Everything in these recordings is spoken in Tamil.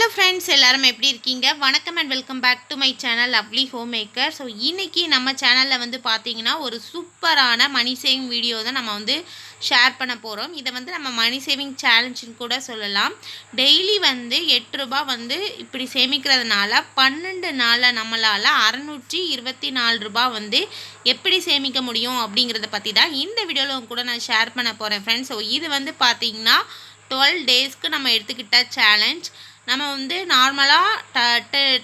ஹலோ ஃப்ரெண்ட்ஸ், எல்லாரும் எப்படி இருக்கீங்க? வணக்கம் and welcome back to my channel lovely home maker. So இன்றைக்கி நம்ம சேனலில் வந்து பார்த்தீங்கன்னா ஒரு சூப்பரான மணி சேவிங் வீடியோ தான் நம்ம வந்து ஷேர் பண்ண போகிறோம். இதை வந்து நம்ம மணி சேவிங் சேலஞ்சுன்னு கூட சொல்லலாம். டெய்லி வந்து 8 ரூபா வந்து இப்படி சேமிக்கிறதுனால 12 நாளில் நம்மளால் 624 ரூபா வந்து எப்படி சேமிக்க முடியும் அப்படிங்கிறத பற்றி தான் இந்த வீடியோவில் கூட நான் ஷேர் பண்ண போகிறேன் ஃப்ரெண்ட்ஸ். ஸோ இது வந்து பார்த்திங்கன்னா 12 டேஸ்க்கு நம்ம எடுத்துக்கிட்ட சேலஞ்ச். நம்ம வந்து நார்மலாக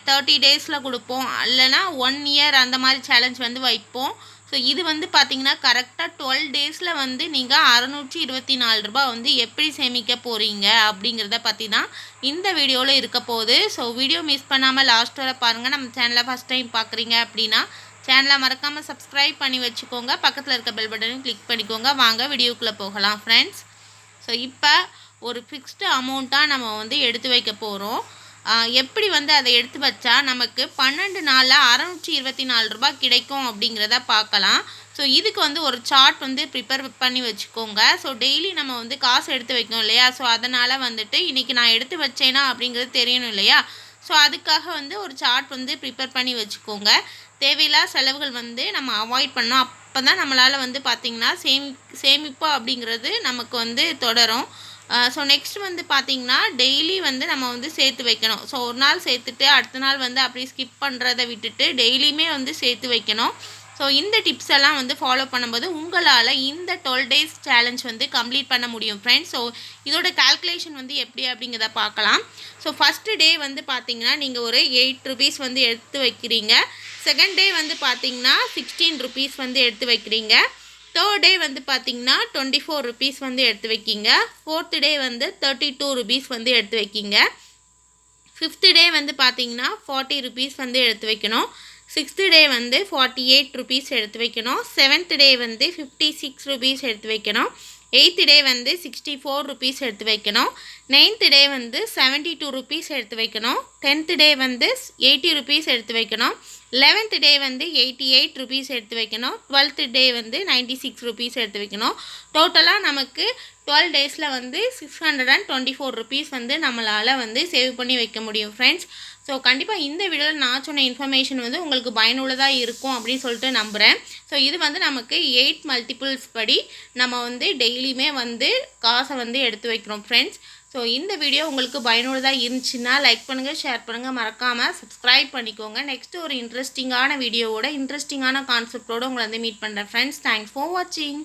30 டேஸில் கொடுப்போம், இல்லைனா 1 இயர் அந்த மாதிரி சேலஞ்ச் வந்து வைப்போம். ஸோ இது வந்து பார்த்திங்கன்னா கரெக்டாக 12 டேஸில் வந்து நீங்கள் 624 ரூபா வந்து எப்படி சேமிக்க போகிறீங்க அப்படிங்கிறத பற்றி தான் இந்த வீடியோவில் இருக்க போகுது. ஸோ வீடியோ மிஸ் பண்ணாமல் லாஸ்ட் வரை பாருங்கள். நம்ம சேனலை ஃபஸ்ட் டைம் பார்க்குறீங்க அப்படின்னா சேனலை மறக்காமல் சப்ஸ்கிரைப் பண்ணி வச்சுக்கோங்க. பக்கத்தில் இருக்க பெல் பட்டனையும் கிளிக் பண்ணிக்கோங்க. வாங்க வீடியோக்குள்ளே போகலாம் ஃப்ரெண்ட்ஸ். ஸோ இப்போ ஒரு ஃபிக்ஸ்டு அமௌண்ட்டாக நம்ம வந்து எடுத்து வைக்க போகிறோம். எப்படி வந்து அதை எடுத்து வச்சா நமக்கு 12 நாளில் 624 ரூபா கிடைக்கும் அப்படிங்கிறத பார்க்கலாம். ஸோ இதுக்கு வந்து ஒரு சார்ட் வந்து ப்ரிப்பேர் பண்ணி வச்சுக்கோங்க. ஸோ டெய்லி நம்ம வந்து காசு எடுத்து வைக்கணும் இல்லையா? ஸோ அதனால் வந்துட்டு இன்றைக்கி நான் எடுத்து வச்சேனா அப்படிங்கிறது தெரியணும் இல்லையா? ஸோ அதுக்காக வந்து ஒரு சார்ட் வந்து ப்ரிப்பேர் பண்ணி வச்சுக்கோங்க. தேவையில்லாத செலவுகள் வந்து நம்ம அவாய்ட் பண்ணோம். அப்போ தான் நம்மளால் வந்து பார்த்திங்கன்னா சேமிப்பு அப்படிங்கிறது நமக்கு வந்து தொடரும். ஸோ நெக்ஸ்ட் வந்து பார்த்திங்கன்னா டெய்லி வந்து நம்ம வந்து சேர்த்து வைக்கணும். ஸோ ஒரு நாள் சேர்த்துட்டு அடுத்த நாள் வந்து அப்படி ஸ்கிப் பண்ணுறதை விட்டுட்டு டெய்லியுமே வந்து சேர்த்து வைக்கணும். ஸோ இந்த டிப்ஸ் எல்லாம் வந்து ஃபாலோ பண்ணும்போது உங்களால் இந்த 12 டேஸ் சேலஞ்ச் வந்து கம்ப்ளீட் பண்ண முடியும் ஃப்ரெண்ட்ஸ். ஸோ இதோட கால்குலேஷன் வந்து எப்படி அப்படிங்கிறத பார்க்கலாம். ஸோ ஃபஸ்ட்டு டே வந்து பார்த்திங்கன்னா நீங்கள் ஒரு 8 ருபீஸ் வந்து எடுத்து வைக்கிறீங்க. செகண்ட் டே வந்து பார்த்திங்கன்னா 16 ருபீஸ் வந்து எடுத்து வைக்கிறீங்க. தேர்ட் டே வந்து பார்த்திங்கன்னா 24 ருபீஸ் வந்து எடுத்து வைக்கிங்க. ஃபோர்த்து டே வந்து 32 ருபீஸ் வந்து எடுத்து வைக்கிங்க. ஃபிஃப்த்து டே வந்து பார்த்திங்கன்னா 40 ருபீஸ் வந்து எடுத்து வைக்கணும். சிக்ஸ்த்து டே வந்து 48 ருபீஸ் எடுத்து வைக்கணும். செவன்த் டே வந்து 56 ருபீஸ் எடுத்து வைக்கணும். எயித்து டே வந்து 64 ருபீஸ் எடுத்து வைக்கணும். நைன்த்து டே வந்து 72 ருபீஸ் எடுத்து வைக்கணும். 10th டே வந்து 80 ருபீஸ் எடுத்து வைக்கணும். 11th டே வந்து 88 ருபீஸ் எடுத்து வைக்கணும். 12th டே வந்து 96 ருபீஸ் எடுத்து வைக்கணும். டோட்டலாக நமக்கு 12 டேஸில் வந்து 624 ருபீஸ் வந்து நம்மளால் வந்து சேவ் பண்ணி வைக்க முடியும் ஃப்ரெண்ட்ஸ். ஸோ கண்டிப்பாக இந்த வீடியோவில் நான் சொன்ன இன்ஃபர்மேஷன் வந்து உங்களுக்கு பயனுள்ளதாக இருக்கும் அப்படின்னு சொல்லிட்டு நம்புகிறேன். ஸோ இது வந்து நமக்கு 8 மல்டிபிள்ஸ் படி நம்ம வந்து டெய்லியுமே வந்து காசை வந்து எடுத்து வைக்கிறோம் ஃப்ரெண்ட்ஸ். ஸோ இந்த வீடியோ உங்களுக்கு பயனுள்ளதாக இருந்துச்சுன்னா லைக் பண்ணுங்கள், ஷேர் பண்ணுங்கள், மறக்காமல் சப்ஸ்கிரைப் பண்ணிக்கோங்க. நெக்ஸ்ட்டு ஒரு இன்ட்ரெஸ்டிங்கான வீடியோவோட இன்ட்ரெஸ்டிங்கான கான்செப்டோடு உங்களை வந்து மீட் பண்ணுறேன் ஃப்ரெண்ட்ஸ். தேங்க்ஸ் ஃபார் வாட்சிங்.